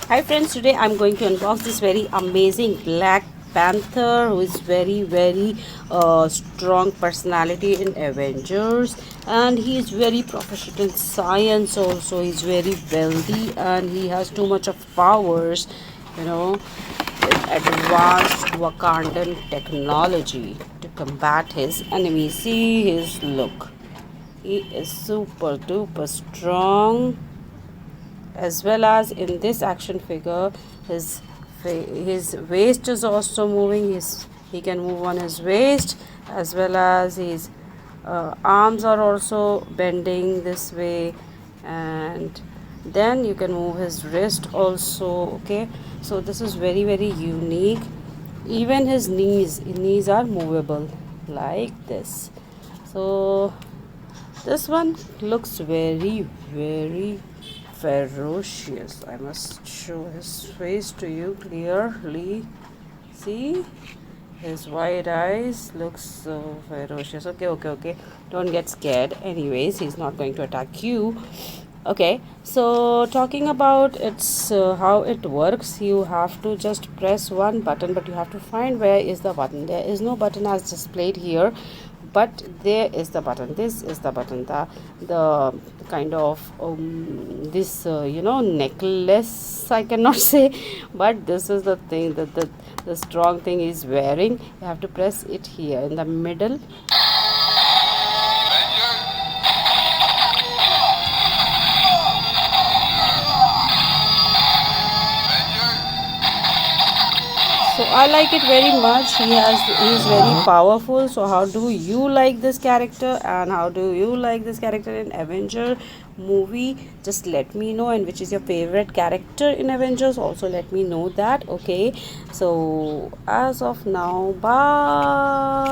Hi friends, today I'm going to unbox this very amazing Black Panther who is very strong personality in Avengers, and he is very proficient in science also. He's very wealthy and he has too much of powers, you know, with advanced Wakandan technology to combat his enemies. See his look. He is super duper strong, as well as in this action figure his waist is also moving. He can move on his waist, as well as his arms are also bending this way, and then you can move his wrist also. Okay, so this is very unique. Even his knees are movable like this. So this one looks very ferocious. I must show his face to you clearly. See, his white eyes looks so ferocious. Okay, don't get scared. Anyways, he's not going to attack you. Okay, so talking about its how it works, you have to just press one button, but you have to find where is the button. There is no button as displayed here, but there is the button. This is the button, the kind of this necklace, I cannot say, but this is the thing that the strong thing is wearing. You have to press it here in the middle. So I like it very much. He is very powerful. So how do you like this character, and how do you like this character in Avenger movie? Just let me know. And which is your favorite character in Avengers? Also let me know that. Okay, so as of now, bye.